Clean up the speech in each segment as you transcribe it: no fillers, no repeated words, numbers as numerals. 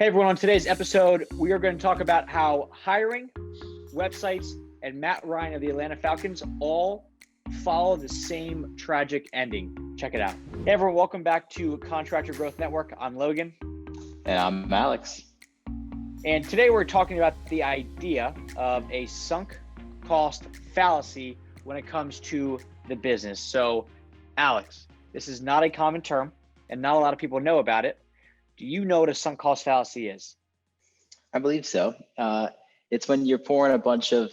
Hey everyone, on today's episode, we are going to talk about how hiring, websites, and Matt Ryan of the Atlanta Falcons all follow the same tragic ending. Check it out. Hey everyone, welcome back to Contractor Growth Network. I'm Logan. And I'm Alex. And today we're talking about the idea of a sunk cost fallacy when it comes to the business. So, Alex, this is not a common term and not a lot of people know about it. Do you know what a sunk cost fallacy is? I believe so. It's when you're pouring a bunch of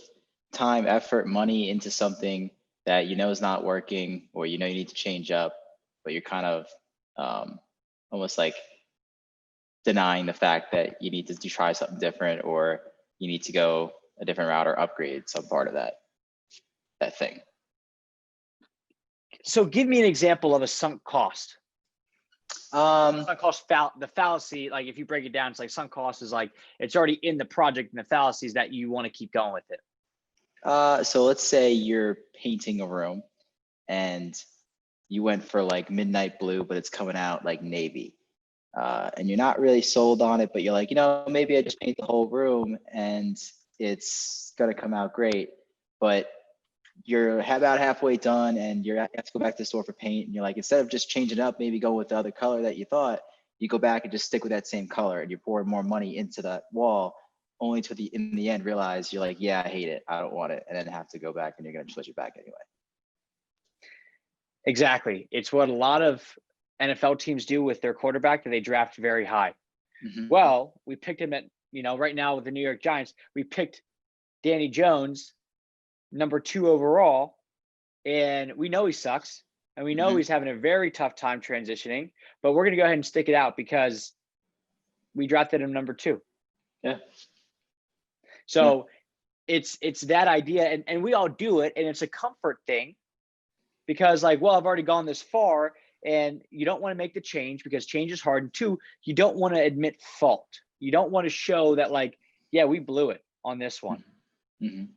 time, effort, money into something that you know is not working, or you know you need to change up, but you're kind of almost like denying the fact that you need to try something different, or you need to go a different route or upgrade some part of that thing. So give me an example of a sunk cost. Sunk cost the fallacy, like if you break it down, it's like sunk cost is like it's already in the project, and the fallacy is that you want to keep going with it. So let's say you're painting a room and you went for like midnight blue, but it's coming out like navy. And you're not really sold on it, but you're like, maybe I just paint the whole room and it's gonna come out great. But you're about halfway done and you have to go back to the store for paint, and you're like, instead of just changing up, maybe go with the other color that you thought, you go back and just stick with that same color, and you pour more money into that wall, only to in the end realize you're like, yeah, I hate it, I don't want it, and then have to go back and you're gonna switch it back anyway. Exactly. It's what a lot of NFL teams do with their quarterback that they draft very high. Mm-hmm. Well, we picked him at, right now with the New York Giants, we picked Danny Jones, number 2 overall, and we know he sucks, and we know he's having a very tough time transitioning, but we're going to go ahead and stick it out because we drafted him number 2. Yeah. So it's that idea, and we all do it, and it's a comfort thing because like, well, I've already gone this far, and you don't want to make the change because change is hard. And 2, you don't want to admit fault. You don't want to show that like, yeah, we blew it on this one. Mm-hmm.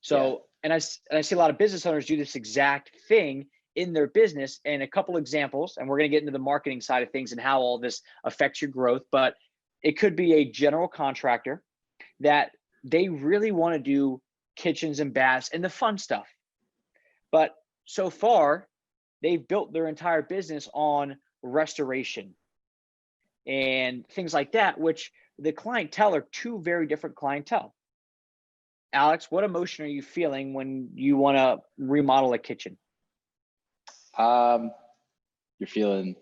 So, and I see a lot of business owners do this exact thing in their business, and a couple examples, and we're going to get into the marketing side of things and how all this affects your growth, but it could be a general contractor that they really want to do kitchens and baths and the fun stuff. But so far, they've built their entire business on restoration and things like that, which the clientele are 2 very different clientele. Alex, what emotion are you feeling when you want to remodel a kitchen? You're feeling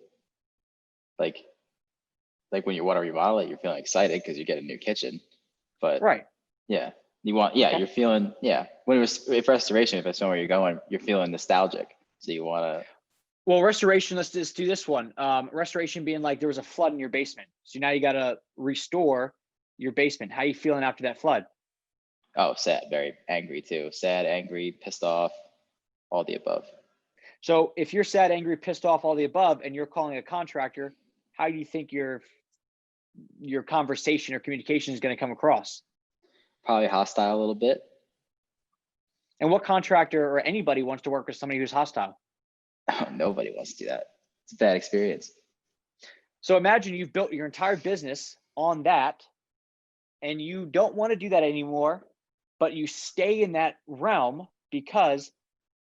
like when you want to remodel it, you're feeling excited because you get a new kitchen. But right. Yeah. You want, okay. You're feeling, if restoration, if that's not where you're going, you're feeling nostalgic. So you want to. Well, restoration, let's just do this one. Restoration being like there was a flood in your basement. So now you got to restore your basement. How are you feeling after that flood? Oh, sad, very angry too. Sad, angry, pissed off, all the above. So if you're sad, angry, pissed off, all the above, and you're calling a contractor, how do you think your conversation or communication is going to come across? Probably hostile a little bit. And what contractor or anybody wants to work with somebody who's hostile? Oh, nobody wants to do that. It's a bad experience. So imagine you've built your entire business on that, and you don't want to do that anymore, but you stay in that realm because,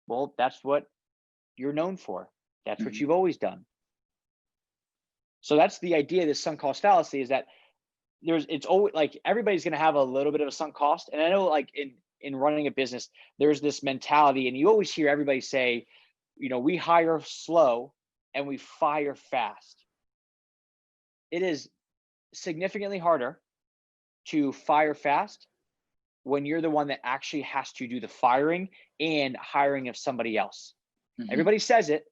well, that's what you're known for. That's what you've always done. So that's the idea of this sunk cost fallacy, is that it's always like everybody's going to have a little bit of a sunk cost. And I know like in running a business, there's this mentality, and you always hear everybody say, we hire slow and we fire fast. It is significantly harder to fire fast when you're the one that actually has to do the firing and hiring of somebody else. Everybody says it,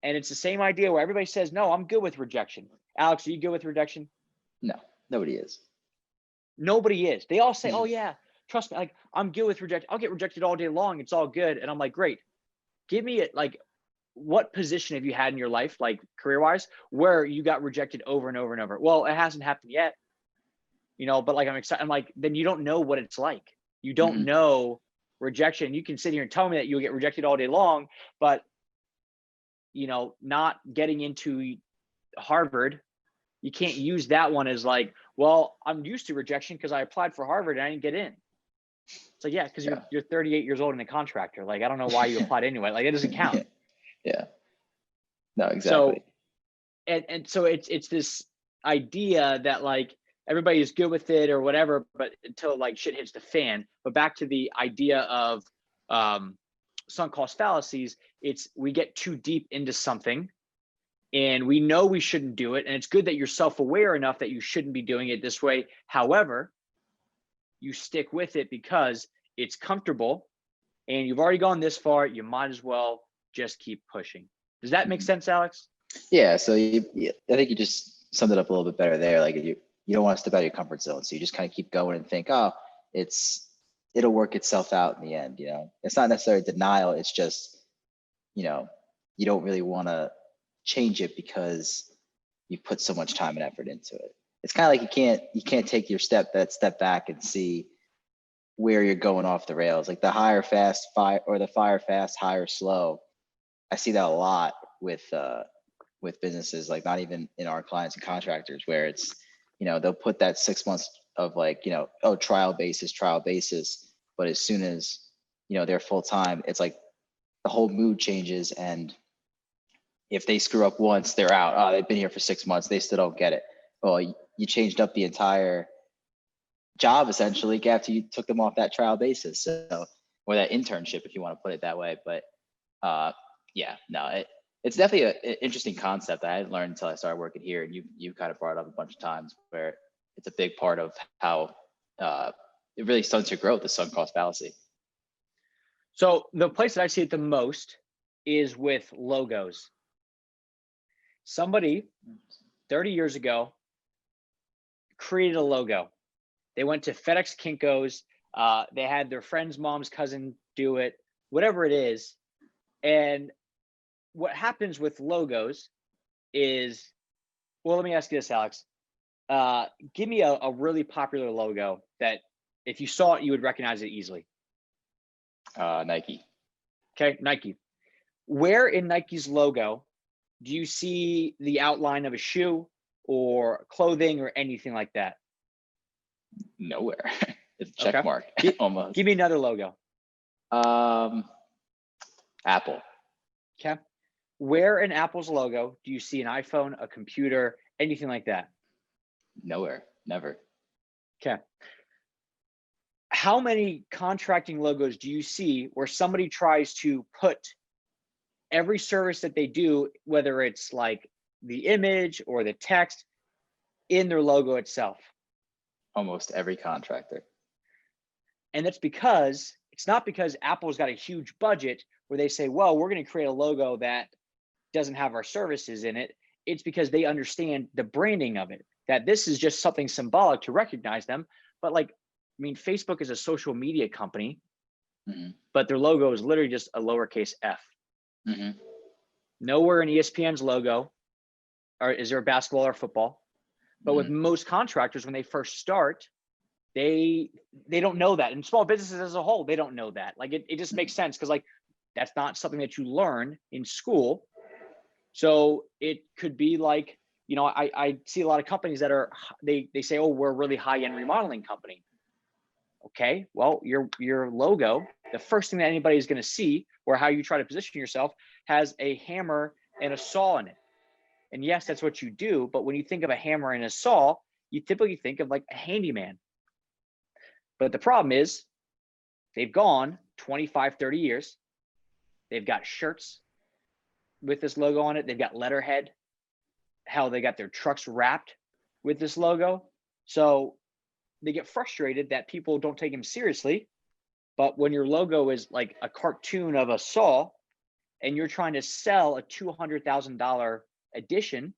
and it's the same idea where everybody says, no, I'm good with rejection. Alex, are you good with rejection? No, nobody is. Nobody is. They all say, oh yeah, trust me, like I'm good with rejection. I'll get rejected all day long. It's all good. And I'm like, great. Give me it. Like, what position have you had in your life, like career-wise, where you got rejected over and over and over? Well, it hasn't happened yet, but like I'm excited. I'm like, then you don't know what it's like. You don't know rejection. You can sit here and tell me that you'll get rejected all day long, but not getting into Harvard, You can't use that one as like, well, I'm used to rejection because I applied for Harvard and I didn't get in. It's like, yeah, because you're 38 years old and a contractor. Like, I don't know why you applied anyway. Like, it doesn't count. Yeah. No, So, exactly. and so it's this idea that like everybody is good with it or whatever, but until like shit hits the fan. But back to the idea of sunk cost fallacies, it's we get too deep into something and we know we shouldn't do it. And it's good that you're self-aware enough that you shouldn't be doing it this way. However, you stick with it because it's comfortable and you've already gone this far. You might as well just keep pushing. Does that make sense, Alex? Yeah. So I think you just summed it up a little bit better there. Like you don't want to step out of your comfort zone. So you just kind of keep going and think, oh, it'll work itself out in the end. You know, it's not necessarily denial. It's just, you know, you don't really want to change it because you put so much time and effort into it. It's kind of like you can't take your step back and see where you're going off the rails. Like the hire fast, fire, or the fire fast, hire slow. I see that a lot with businesses, like not even in our clients and contractors, where it's, you know, they'll put that 6 months of like, you know, oh, trial basis. But as soon as, you know, they're full time, it's like the whole mood changes. And if they screw up once, they're out. Oh, they've been here for 6 months. They still don't get it. Well, you changed up the entire job essentially after you took them off that trial basis. So, or that internship, if you want to put it that way. But yeah, no, it's definitely an interesting concept that I hadn't learned until I started working here. And you kind of brought it up a bunch of times where it's a big part of how it really stunts your growth, the sunk cost fallacy. So the place that I see it the most is with logos. Somebody 30 years ago created a logo. They went to FedEx Kinko's. They had their friend's mom's cousin do it, whatever it is. And what happens with logos is, well, let me ask you this, Alex. Give me a really popular logo that if you saw it, you would recognize it easily. Nike. Okay, Nike. Where in Nike's logo do you see the outline of a shoe or clothing or anything like that? Nowhere. It's a check mark almost. Give me another logo. Apple. Okay. Where in Apple's logo do you see an iPhone, a computer, anything like that? Nowhere. Never. Okay. How many contracting logos do you see where somebody tries to put every service that they do, whether it's like the image or the text, in their logo itself? Almost every contractor. And that's because it's not because Apple's got a huge budget where they say, well, we're going to create a logo that doesn't have our services in it. It's because they understand the branding of it, that this is just something symbolic to recognize them. But like, I mean, Facebook is a social media company, but their logo is literally just a lowercase f. Nowhere in ESPN's logo is there a basketball or football. But with most contractors, when they first start, they don't know that. And small businesses as a whole, they don't know that. Like it just makes sense because like that's not something that you learn in school. So it could be like, you know, I see a lot of companies that are, they say, oh, we're a really high-end remodeling company. Okay, well, your logo, the first thing that anybody is going to see, or how you try to position yourself, has a hammer and a saw in it. And yes, that's what you do. But when you think of a hammer and a saw, you typically think of like a handyman. But the problem is they've gone 25, 30 years. They've got shirts with this logo on it. They've got letterhead. Hell, they got their trucks wrapped with this logo. So they get frustrated that people don't take them seriously. But when your logo is like a cartoon of a saw and you're trying to sell a $200,000 edition,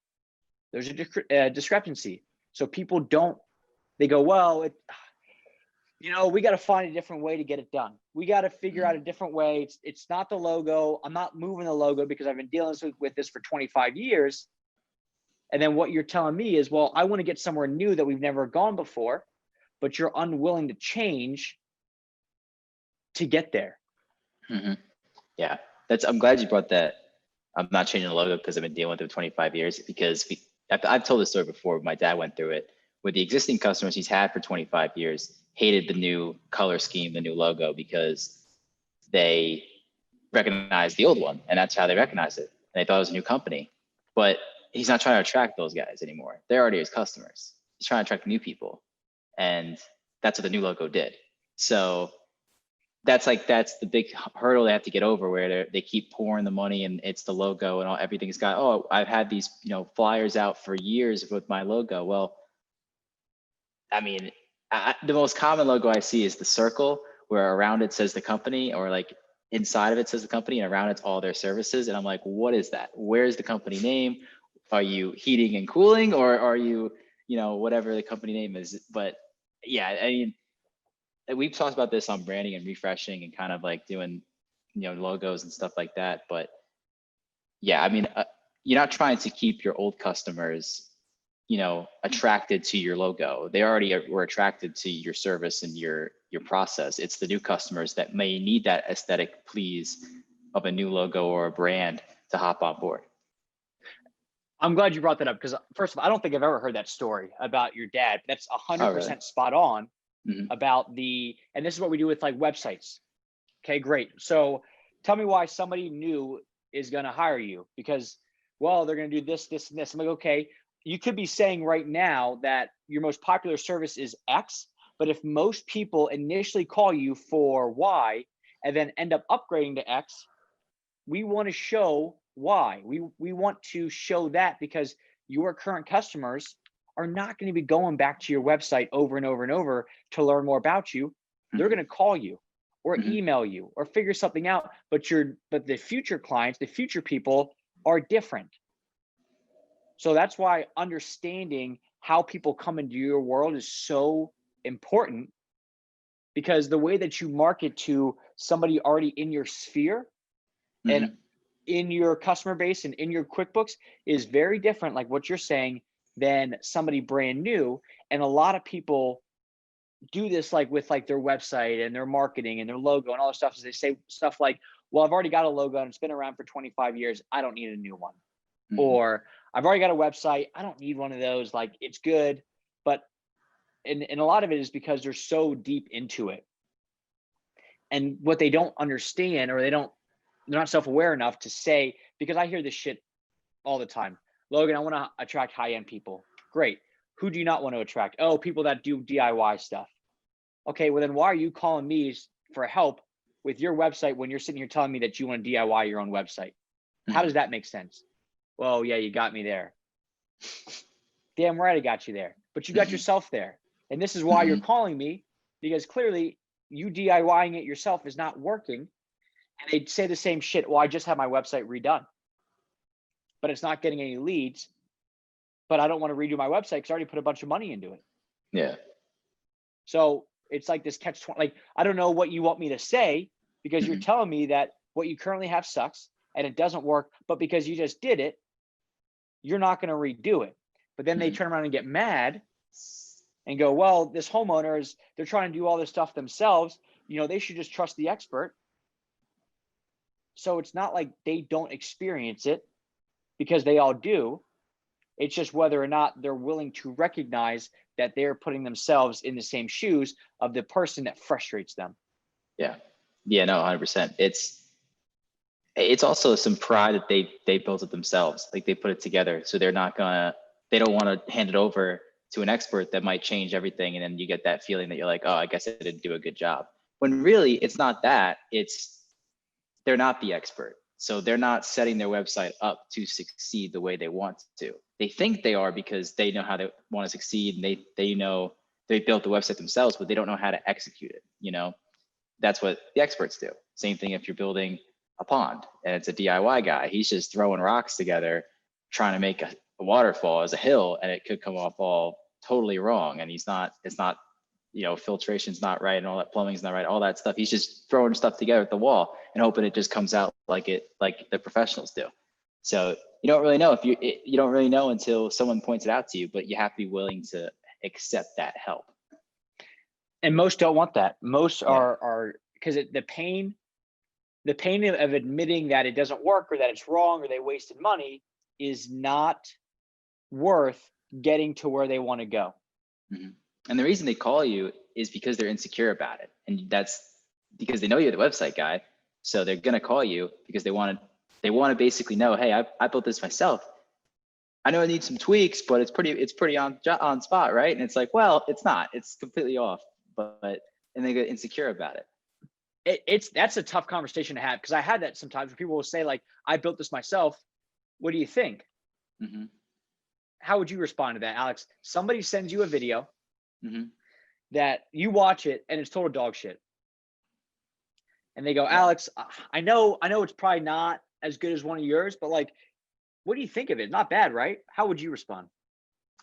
there's a discrepancy. So people don't, they go, well, you know, we got to find a different way to get it done. We got to figure out a different way. It's not the logo. I'm not moving the logo because I've been dealing with this for 25 years. And then what you're telling me is, well, I want to get somewhere new that we've never gone before, but you're unwilling to change to get there. Yeah, I'm glad you brought that. I'm not changing the logo because I've been dealing with it for 25 years, because I've told this story before. My dad went through it with the existing customers he's had for 25 years, hated the new color scheme, the new logo, because they recognized the old one, and that's how they recognized it. And they thought it was a new company, but he's not trying to attract those guys anymore. They're already his customers. He's trying to attract new people, and that's what the new logo did. So that's the big hurdle they have to get over, where they keep pouring the money and it's the logo and everything's got, oh, I've had these, flyers out for years with my logo. Well, I mean, the most common logo I see is the circle, where around it says the company, or like inside of it says the company, and around it's all their services. And I'm like, what is that? Where's the company name? Are you heating and cooling, or are you, whatever the company name is? But yeah, I mean, we've talked about this on branding and refreshing and kind of like doing, logos and stuff like that. But yeah, I mean, you're not trying to keep your old customers, attracted to your logo. They already were attracted to your service and your process. It's the new customers that may need that aesthetic please of a new logo or a brand to hop on board. I'm glad you brought that up, because first of all, I don't think I've ever heard that story about your dad. That's 100% really? spot on. Mhm. About and this is what we do with like websites. Okay, great. So tell me why somebody new is going to hire you, because, well, they're going to do this, this, and this. I'm like, okay, you could be saying right now that your most popular service is X, but if most people initially call you for Y and then end up upgrading to X, we want to show why. We want to show that, because your current customers are not going to be going back to your website over and over and over to learn more about you. They're going to call you or email you or figure something out. But the future clients, the future people are different. So that's why understanding how people come into your world is so important, because the way that you market to somebody already in your sphere and in your customer base and in your QuickBooks is very different, like what you're saying, than somebody brand new. And a lot of people do this like with like their website and their marketing and their logo and all this stuff. Is they say stuff like, well, I've already got a logo and it's been around for 25 years. I don't need a new one. Or I've already got a website. I don't need one of those. Like, it's good. But and a lot of it is because they're so deep into it. And what they don't understand, or they're not self-aware enough to say, because I hear this shit all the time. Logan, I want to attract high-end people. Great. Who do you not want to attract? Oh, people that do DIY stuff. Okay, well then why are you calling me for help with your website when you're sitting here telling me that you want to DIY your own website? How does that make sense? Well, yeah, you got me there. Damn right I got you there. But you got yourself there. And this is why you're calling me, because clearly you DIYing it yourself is not working. And they'd say the same shit. Well, I just had my website redone, but it's not getting any leads. But I don't want to redo my website because I already put a bunch of money into it. Yeah. So it's like this catch-20. Like, I don't know what you want me to say, because you're telling me that what you currently have sucks and it doesn't work, but because you just did it, you're not going to redo it. But then they turn around and get mad and go, well, this homeowner they're trying to do all this stuff themselves. They should just trust the expert. So it's not like they don't experience it, because they all do. It's just whether or not they're willing to recognize that they're putting themselves in the same shoes of the person that frustrates them. Yeah. Yeah, no, 100%. It's also some pride that they built it themselves. Like, they put it together. So they don't want to hand it over to an expert that might change everything. And then you get that feeling that you're like, oh, I guess I didn't do a good job. When really it's not that. They're not the expert. So they're not setting their website up to succeed the way they want to. They think they are, because they know how they want to succeed, and they know they built the website themselves, but they don't know how to execute it. That's what the experts do. Same thing if you're building a pond and it's a DIY guy. He's just throwing rocks together, trying to make a waterfall as a hill, and it could come off all totally wrong. And it's not, filtration's not right, and all that plumbing's not right, all that stuff. He's just throwing stuff together at the wall and hoping it just comes out like the professionals do. So you don't really know you don't really know until someone points it out to you, but you have to be willing to accept that help. And most don't want that. Most are because the pain of admitting that it doesn't work, or that it's wrong, or they wasted money, is not worth getting to where they want to go. Mhm. And the reason they call you is because they're insecure about it. And that's because they know you're the website guy. So they're going to call you because they want to basically know, hey, I built this myself. I know I need some tweaks, but it's pretty on spot, right? And it's like, well, it's not. It's completely off. And they get insecure about it. That's a tough conversation to have, because I had that sometimes where people will say like, I built this myself. What do you think? Mm-hmm. How would you respond to that, Alex? Somebody sends you a video Mm-hmm. that you watch it and it's total dog shit. And they go, Yeah. Alex, I know it's probably not as good as one of yours, but like, what do you think of it? Not bad, right? How would you respond?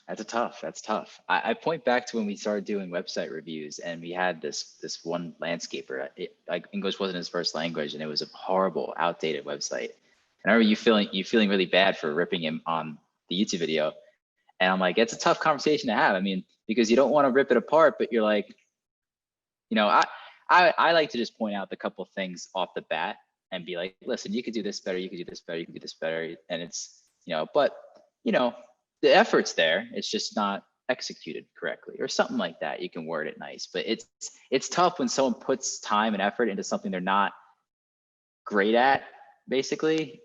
That's tough. I point back to when we started doing website reviews, and we had this one landscaper. Like English wasn't his first language, and it was a horrible, outdated website. And I remember you feeling really bad for ripping him on the YouTube video. And I'm like, it's a tough conversation to have. I mean, because you don't want to rip it apart, but you're like, I like to just point out the couple things off the bat and be like, listen, you could do this better, you could do this better, you could do this better. And it's, but the effort's there. It's just not executed correctly or something like that. You can word it nice, but it's tough when someone puts time and effort into something they're not great at, basically.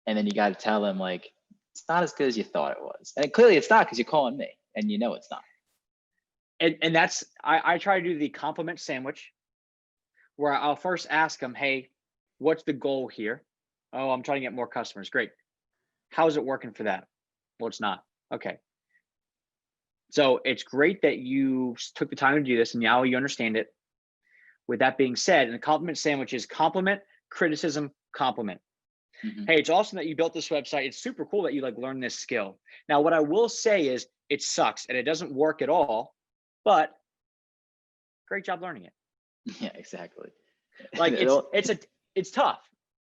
And then you got to tell them like, it's not as good as you thought it was. And clearly it's not, because you're calling me and it's not. And that's, I try to do the compliment sandwich, where I'll first ask them, hey, what's the goal here? Oh, I'm trying to get more customers. Great. How's it working for that? Well, it's not. Okay. So it's great that you took the time to do this and now you understand it. With that being said, and the compliment sandwich is compliment, criticism, compliment. Mm-hmm. Hey, it's awesome that you built this website. It's super cool that you like learned this skill. Now, what I will say is it sucks and it doesn't work at all, but great job learning it. Yeah, exactly. Like it's tough.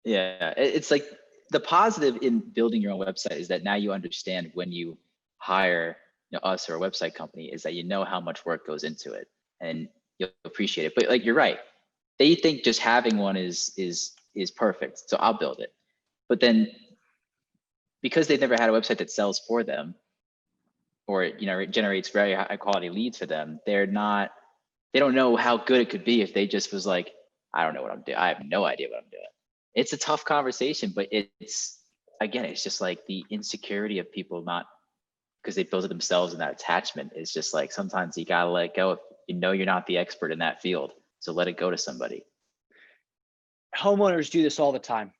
Yeah, it's like the positive in building your own website is that now you understand when you hire us or a website company, is that you know how much work goes into it and you'll appreciate it. But like, you're right, they think just having one is perfect, so I'll build it. But then because they've never had a website that sells for them, or it generates very high quality leads for them, they don't know how good it could be if they just was like, I don't know what I'm doing. I have no idea what I'm doing. It's a tough conversation, but it's just like the insecurity of people, not because they built it themselves, and that attachment is just like, sometimes you gotta let go if you're not the expert in that field. So let it go to somebody. Homeowners do this all the time.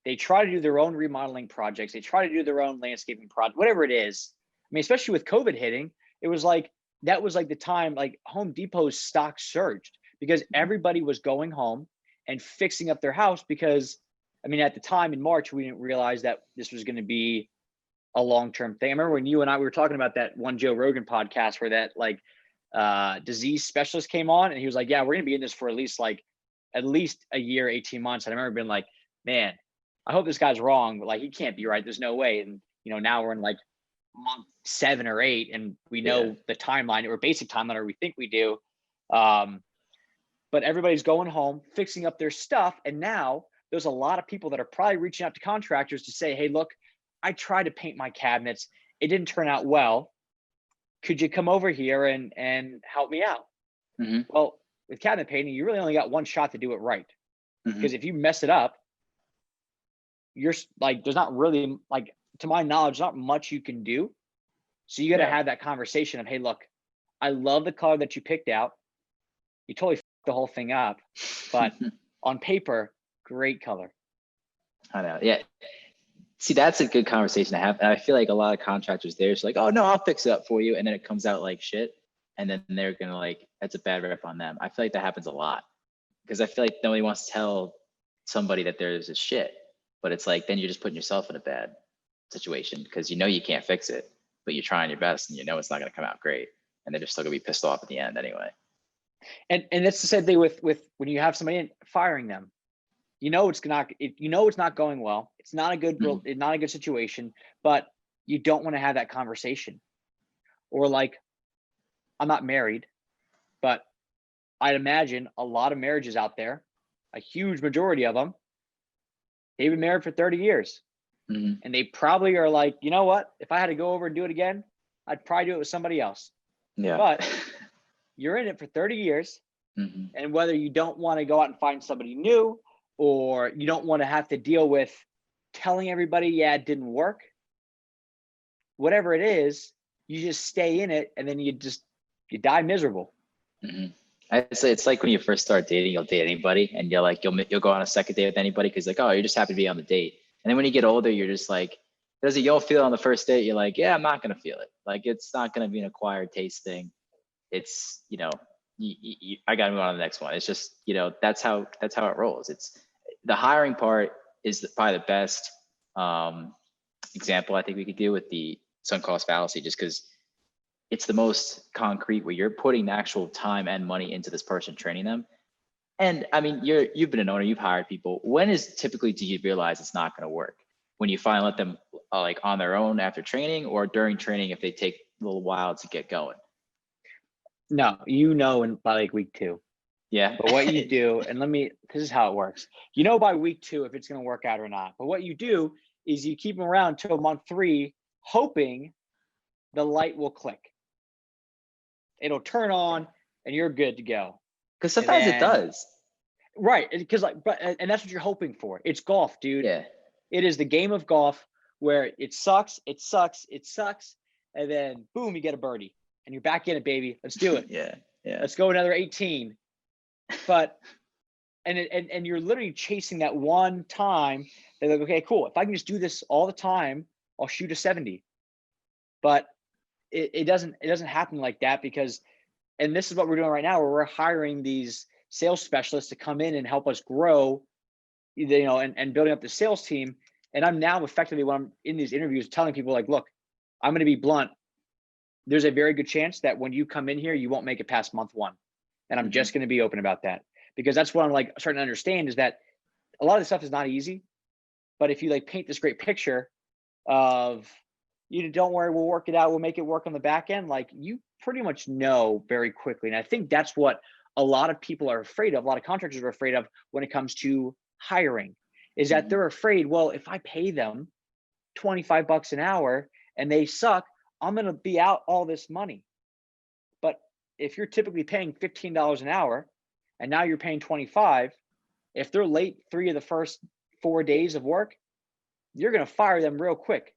They try to do their own remodeling projects. They try to do their own landscaping project, whatever it is. I mean, especially with COVID hitting, it was like, that was like the time like Home Depot's stock surged because everybody was going home and fixing up their house, because I mean, at the time in March, we didn't realize that this was going to be a long-term thing. I remember when you and I we were talking about that one Joe Rogan podcast where that like disease specialist came on and he was like, yeah, we're going to be in this for at least a year, 18 months. And I remember being like, man, I hope this guy's wrong, but like, he can't be right. There's no way. And now we're in like month 7 or 8 and we know the timeline, or basic timeline, or we think we do. But everybody's going home, fixing up their stuff. And now there's a lot of people that are probably reaching out to contractors to say, hey, look, I tried to paint my cabinets. It didn't turn out well. Could you come over here and help me out? Mm-hmm. Well, with cabinet painting, you really only got one shot to do it right. Mm-hmm. Because if you mess it up, you're like, there's not really, like, to my knowledge, not much you can do. So you got to have that conversation of, hey, look, I love the color that you picked out. You totally fucked the whole thing up, but on paper, great color. I know. Yeah. See, that's a good conversation to have. And I feel like a lot of contractors there is like, oh no, I'll fix it up for you. And then it comes out like shit. And then they're going to like, that's a bad rep on them. I feel like that happens a lot, because I feel like nobody wants to tell somebody that there's a shit, but it's like, then you're just putting yourself in a bad situation, because you can't fix it, but you're trying your best and it's not going to come out great. And they're just still gonna be pissed off at the end anyway. And that's the same thing with when you have somebody firing them. It's not going well. It's not a good situation, but you don't want to have that conversation. Or like, I'm not married, but I'd imagine a lot of marriages out there, a huge majority of them, they've been married for 30 years. Mhm. And they probably are like, you know what? If I had to go over and do it again, I'd probably do it with somebody else. Yeah. But you're in it for 30 years. Mhm. And whether you don't want to go out and find somebody new, or you don't want to have to deal with telling everybody, yeah, it didn't work, whatever it is, you just stay in it, and then you die miserable. Mhm. I'd say it's like when you first start dating, you'll date anybody, and you're like, you'll go on a second date with anybody because like, oh, you're just happy to be on the date. And then when you get older, you're just like, does it you'll feel it on the first date? You're like, yeah, I'm not gonna feel it. Like it's not gonna be an acquired taste thing. It's I gotta move on to the next one. It's just that's how it rolls. It's the hiring part is probably the best example I think we could do with the sunk cost fallacy, just because it's the most concrete where you're putting the actual time and money into this person training them. And I mean, you've been an owner, you've hired people. When is typically do you realize it's not going to work? When you finally let them like on their own after training, or during training if they take a little while to get going? No, in by like week 2. Yeah. But what you do, and this is how it works. By week 2 if it's going to work out or not. But what you do is you keep them around till month 3, hoping the light will click. It'll turn on, and you're good to go. Because sometimes it does. Right, because and that's what you're hoping for. It's golf, dude. Yeah. It is the game of golf where it sucks, and then boom, you get a birdie, and you're back in it, baby. Let's do it. Yeah. Let's go another 18. But and you're literally chasing that one time. They're like, okay, cool. If I can just do this all the time, I'll shoot a 70. But it doesn't happen like that, because, and this is what we're doing right now, where we're hiring these sales specialists to come in and help us grow, and building up the sales team. And I'm now effectively, when I'm in these interviews, telling people like, look, I'm going to be blunt. There's a very good chance that when you come in here, you won't make it past month 1. And I'm just going to be open about that, because that's what I'm like starting to understand, is that a lot of this stuff is not easy. But if you like paint this great picture of, don't worry, we'll work it out, we'll make it work on the back end, like you pretty much know very quickly. And I think that's what a lot of people are afraid of, a lot of contractors are afraid of when it comes to hiring, is that they're afraid, well, if I pay them $25 an hour and they suck, I'm going to be out all this money. But if you're typically paying $15 an hour and now you're paying 25, if they're late 3 of the first 4 days of work, you're going to fire them real quick.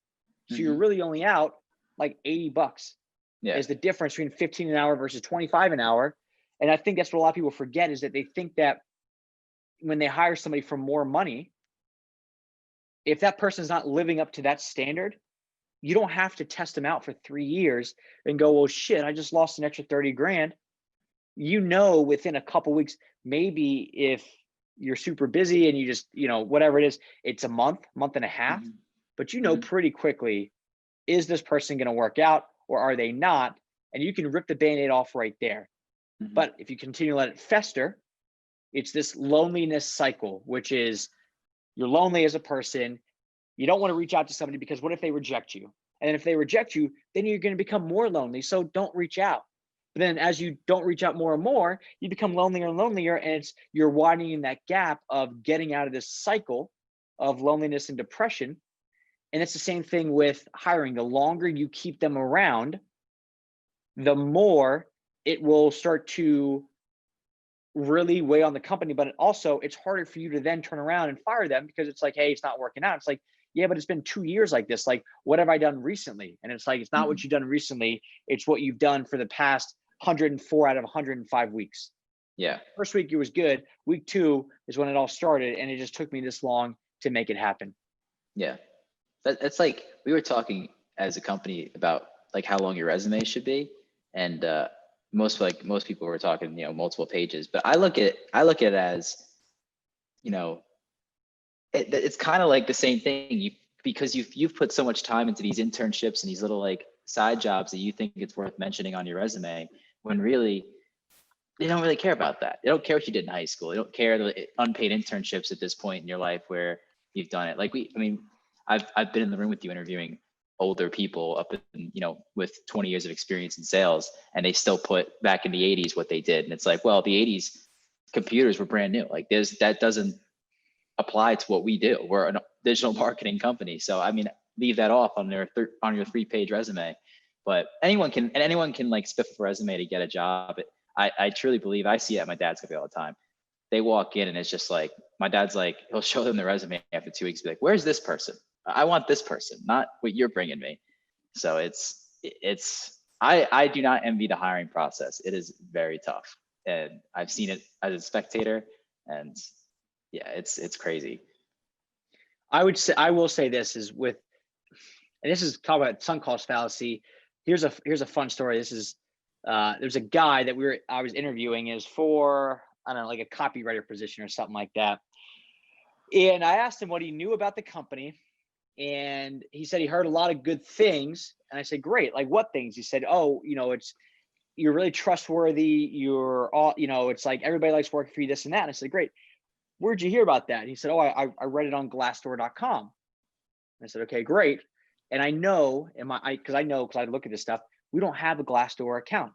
So you're really only out like $80. Yeah. Is the difference between 15 an hour versus 25 an hour. And I think that's what a lot of people forget, is that they think that when they hire somebody for more money, if that person's not living up to that standard, you don't have to test them out for 3 years and go, well, shit, I just lost an extra 30 grand. Within a couple weeks, maybe if you're super busy and you just, whatever it is, it's a month and a half, but pretty quickly, is this person going to work out or are they not? And you can rip the Band-Aid off right there. But if you continue to let it fester, it's this loneliness cycle, which is you're lonely as a person. You don't want to reach out to somebody because what if they reject you? And if they reject you, then you're going to become more lonely. So don't reach out. But then as you don't reach out more and more, you become lonelier and lonelier. And you're widening that gap of getting out of this cycle of loneliness and depression. And it's the same thing with hiring. The longer you keep them around, the more it will start to really weigh on the company. But it's harder for you to then turn around and fire them, because it's like, hey, it's not working out. It's like, yeah, but it's been 2 years like this. Like, what have I done recently? And it's like, it's not what you've done recently. It's what you've done for the past 104 out of 105 weeks. Yeah. First week, it was good. Week 2 is when it all started. And it just took me this long to make it happen. Yeah. That's like, we were talking as a company about like how long your resume should be. And most people were talking, multiple pages, but I look at it as, it's kind of like the same thing. Because you've put so much time into these internships and these little like side jobs that you think it's worth mentioning on your resume, when really they don't really care about that. They don't care what you did in high school. They don't care the unpaid internships at this point in your life where you've done it. Like I've been in the room with you interviewing older people up in, with 20 years of experience in sales, and they still put back in the 80s what they did. And it's like, well, the 80s computers were brand new. Like that doesn't apply to what we do. digital marketing company. So I mean, leave that off on your 3-page resume. But anyone can like spiff a resume to get a job. I truly believe, I see it at my dad's company all the time. They walk in and it's just like, my dad's like, he'll show them the resume after 2 weeks, be like, where's this person? I want this person, not what you're bringing me. So I do not envy the hiring process. It is very tough. And I've seen it as a spectator, and yeah, it's crazy. I will say this is with, and this is talking about sunk cost fallacy. Here's a fun story. This is there's a guy that I was interviewing, is for, I don't know, like a copywriter position or something like that. And I asked him what he knew about the company, and he said he heard a lot of good things. And I said, great, like what things? He said, oh, you're really trustworthy. You're all, it's like everybody likes working for you, this and that. And I said, great. Where'd you hear about that? And he said, oh, I read it on glassdoor.com. And I said, okay, great. And I know, because I look at this stuff, we don't have a Glassdoor account.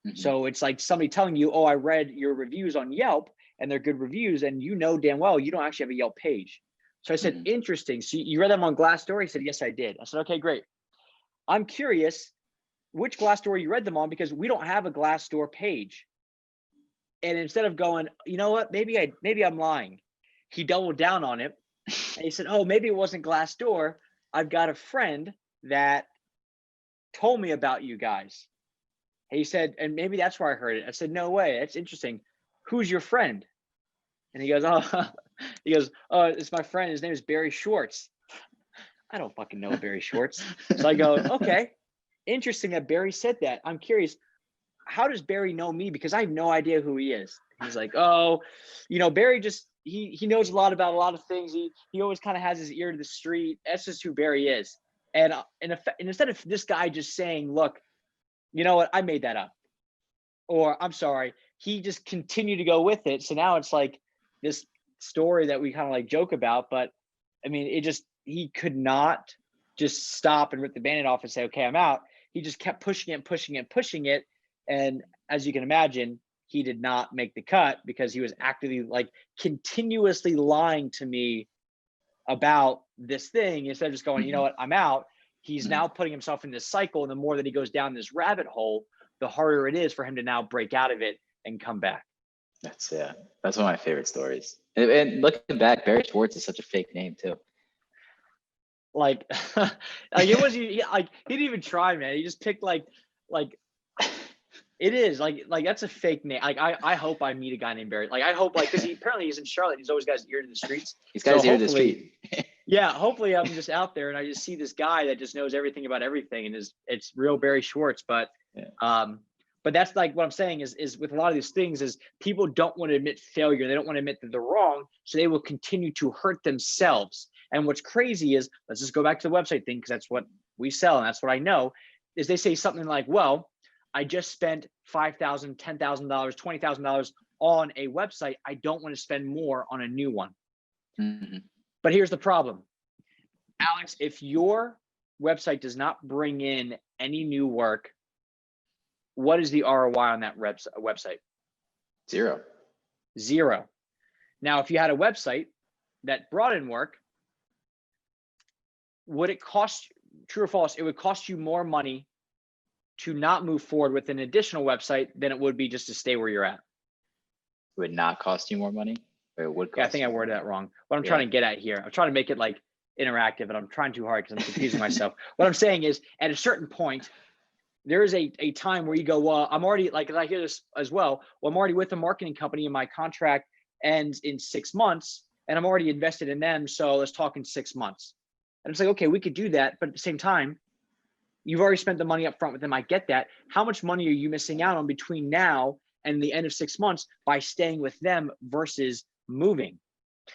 Mm-hmm. So it's like somebody telling you, oh, I read your reviews on Yelp and they're good reviews, and damn well you don't actually have a Yelp page. So I said, mm-hmm. Interesting. So you read them on Glassdoor? He said, yes, I did. I said, okay, great. I'm curious which Glassdoor you read them on, because we don't have a Glassdoor page. And instead of going, you know what, maybe I'm lying, he doubled down on it. And he said, oh, maybe it wasn't Glassdoor. I've got a friend that told me about you guys. He said, and maybe that's where I heard it. I said, no way, that's interesting. Who's your friend? And he goes, oh, it's my friend. His name is Barry Schwartz. I don't fucking know Barry Schwartz. So I go, okay, interesting that Barry said that. I'm curious, how does Barry know me? Because I have no idea who he is. He's like, oh, Barry just, he knows a lot about a lot of things. He always kind of has his ear to the street. That's just who Barry is. And instead of this guy just saying, look, you know what, I made that up, or I'm sorry, he just continued to go with it. So now it's like this story that we kind of like joke about, but I mean, he could not just stop and rip the Band-Aid off and say, okay, I'm out. He just kept pushing it. And as you can imagine, he did not make the cut because he was actively, like, continuously lying to me about this thing. Instead of just going, you know what, I'm out, he's now putting himself in this cycle. And the more that he goes down this rabbit hole, the harder it is for him to now break out of it and come back. That's one of my favorite stories. And looking back, Barry Schwartz is such a fake name too. Like it was, he didn't even try, man. He just picked like it is like that's a fake name. Like I hope I meet a guy named Barry. Like I hope, like, because apparently he's in Charlotte. He's always got his ear to the streets. He's got his ear to the street. Yeah, hopefully I'm just out there and I just see this guy that just knows everything about everything, and it's real Barry Schwartz. But but that's like what I'm saying is with a lot of these things is people don't want to admit failure. They don't want to admit that they're wrong, so they will continue to hurt themselves. And what's crazy is, let's just go back to the website thing, because that's what we sell and that's what I know, is they say something like, well, I just spent $5,000, $10,000, $20,000 on a website. I don't want to spend more on a new one. Mm-hmm. But here's the problem, Alex, if your website does not bring in any new work, what is the ROI on that website? Zero. Now, if you had a website that brought in work, would it cost, true or false, it would cost you more money to not move forward with an additional website than it would be just to stay where you're at? It would not cost you more money? Or it would cost I think I worded that wrong. What I'm trying to get at here, I'm trying to make it like interactive, and I'm trying too hard because I'm confusing myself. What I'm saying is, at a certain point, there is a time where you go, well, I'm already, like, I hear this as well, I'm already with a marketing company and my contract ends in 6 months and I'm already invested in them. So let's talk in 6 months. And it's like, okay, we could do that. But at the same time, you've already spent the money up front with them. I get that. How much money are you missing out on between now and the end of 6 months by staying with them versus moving?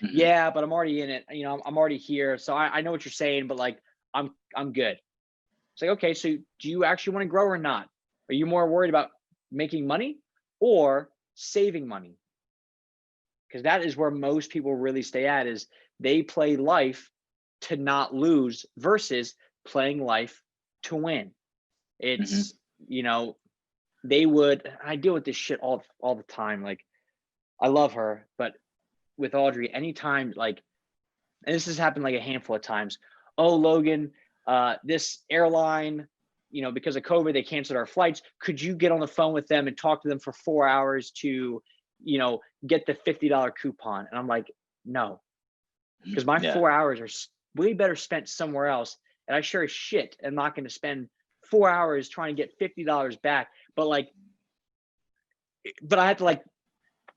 Mm-hmm. Yeah, but I'm already in it. I'm already here. So I know what you're saying, but like, I'm good. It's like, okay, so do you actually want to grow or not? Are you more worried about making money or saving money? Because that is where most people really stay at, is they play life to not lose versus playing life to win. It's, they would, I deal with this shit all the time. Like, I love her, but with Audrey, anytime, like, and this has happened like a handful of times. Oh, Logan, this airline, because of COVID, they canceled our flights. Could you get on the phone with them and talk to them for 4 hours to, get the $50 coupon? And I'm like, no, because my 4 hours are way better spent somewhere else. And I sure as shit am not going to spend 4 hours trying to get $50 back. But I had to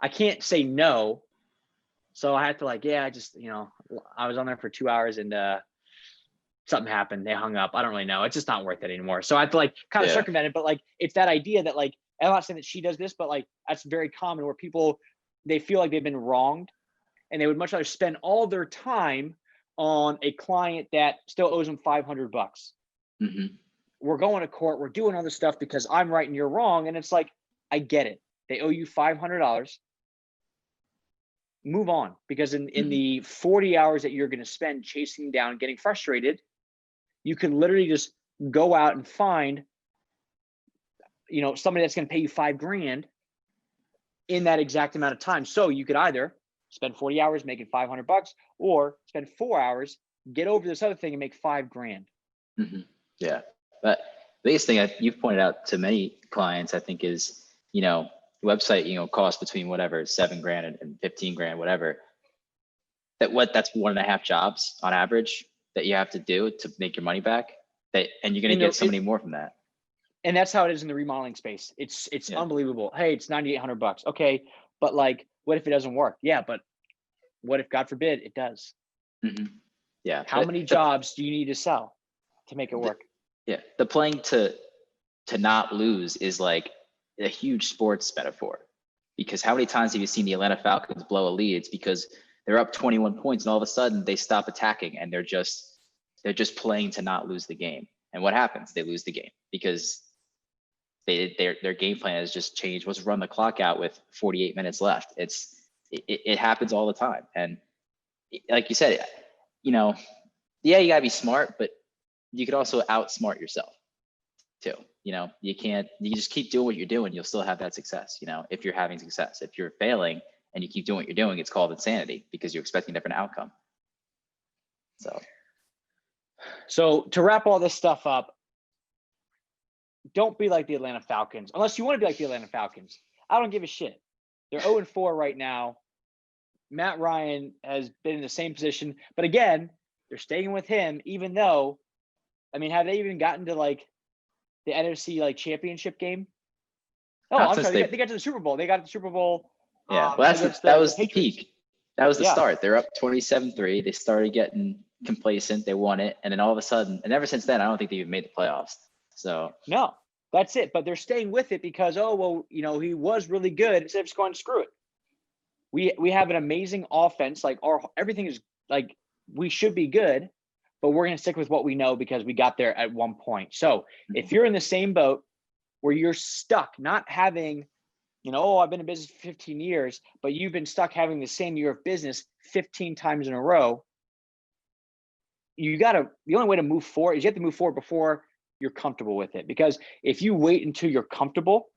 I can't say no. So I had to I just, I was on there for 2 hours and something happened. They hung up. I don't really know. It's just not worth it anymore. So I had to kind of circumvent it. But it's that idea that I'm not saying that she does this, but that's very common where people, they feel like they've been wronged and they would much rather spend all their time on a client that still owes them $500. Mm-hmm. We're going to court. We're doing all this stuff because I'm right and you're wrong. And it's I get it. They owe you $500. Move on, because in the 40 hours that you're going to spend chasing down, getting frustrated, you can literally just go out and find, somebody that's going to pay you $5,000 in that exact amount of time. So you could either spend 40 hours making $500 or spend 4 hours, get over this other thing and make $5,000. Mm-hmm. Yeah. But the biggest thing you've pointed out to many clients, I think, is, website, costs between whatever, $7,000 and $15,000, whatever. That's 1.5 jobs on average that you have to do to make your money back. And you're going to get so many more from that. And that's how it is in the remodeling space. It's unbelievable. Hey, it's $9,800. Okay. But what if it doesn't work? Yeah. But what if, God forbid, it does? Mm-hmm. Yeah. How many jobs do you need to sell to make it work? The playing to not lose is a huge sports metaphor, because how many times have you seen the Atlanta Falcons blow a lead? It's because they're up 21 points and all of a sudden they stop attacking and they're just playing to not lose the game. And what happens? They lose the game because their game plan has just changed. Was run the clock out with 48 minutes left. It happens all the time. And like you said, you gotta be smart, but you could also outsmart yourself too. You just keep doing what you're doing. You'll still have that success. If you're having success, if you're failing and you keep doing what you're doing, it's called insanity because you're expecting a different outcome. So to wrap all this stuff up, don't be like the Atlanta Falcons, unless you want to be like the Atlanta Falcons. I don't give a shit. They're 0-4 right now. Matt Ryan has been in the same position, but again, they're staying with him, even though, have they even gotten to the NFC championship game? Oh, I'm sorry. They got to the Super Bowl. They got to the Super Bowl. Yeah, well, that was the peak. That was the start. They're up 27-3. They started getting complacent. They won it, and then all of a sudden, and ever since then, I don't think they even made the playoffs. So no, that's it. But they're staying with it because he was really good. Instead of just going, screw it. We have an amazing offense. Everything is we should be good, but we're going to stick with what we know because we got there at one point. So if you're in the same boat where you're stuck not having, I've been in business for 15 years, but you've been stuck having the same year of business 15 times in a row, the only way to move forward is you have to move forward before you're comfortable with it. Because if you wait until you're comfortable,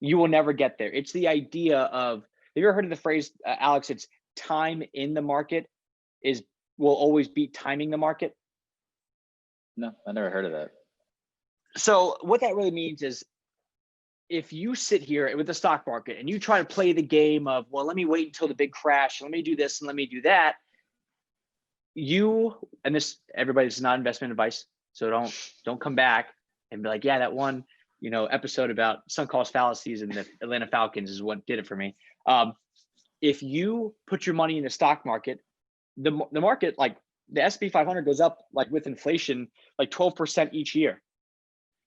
you will never get there. It's the idea of, have you ever heard of the phrase, Alex, it's time in the market will always beat timing the market? No, I never heard of that. So what that really means is if you sit here with the stock market and you try to play the game of, well, let me wait until the big crash, let me do this and let me do that, everybody, this is not investment advice. So don't come back and be like, yeah, that one, episode about sunk cost fallacies and the Atlanta Falcons is what did it for me. If you put your money in the stock market, the market, the S&P 500 goes up with inflation 12% each year.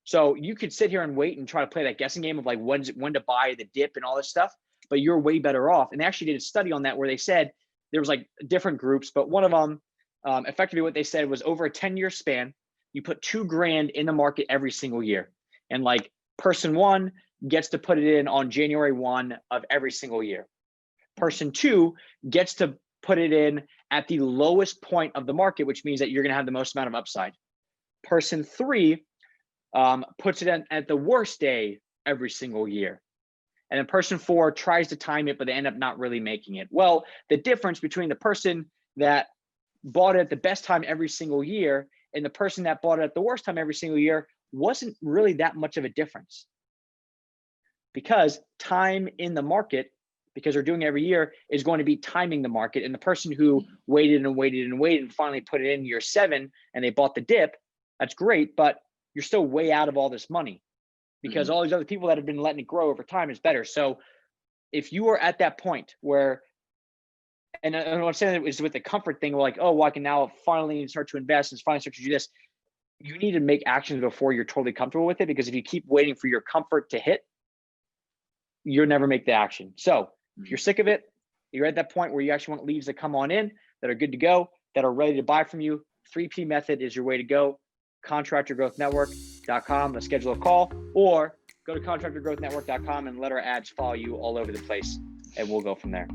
So you could sit here and wait and try to play that guessing game of when to buy the dip and all this stuff, but you're way better off. And they actually did a study on that where they said there was different groups, but one of them, effectively what they said was over a 10-year span, you put $2,000 in the market every single year. And person one gets to put it in on January 1 of every single year. Person two gets to put it in at the lowest point of the market, which means that you're going to have the most amount of upside. Person three puts it in at the worst day every single year. And then person four tries to time it, but they end up not really making it. Well, the difference between the person that bought it at the best time every single year, and the person that bought it at the worst time every single year wasn't really that much of a difference. Because time in the market, because they're doing it every year, is going to be timing the market. And the person who waited and waited and waited and finally put it in year 7 and they bought the dip, that's great, but you're still way out of all this money, because all these other people that have been letting it grow over time is better. So if you are at that point where, and what I'm saying is with the comfort thing, we're like, oh, well, I can now finally start to invest and finally start to do this. You need to make actions before you're totally comfortable with it, because if you keep waiting for your comfort to hit, you'll never make the action. So if you're sick of it, you're at that point where you actually want leads that come on in, that are good to go, that are ready to buy from you. 3P method is your way to go. ContractorGrowthNetwork.com to schedule a call, or go to ContractorGrowthNetwork.com and let our ads follow you all over the place, and we'll go from there.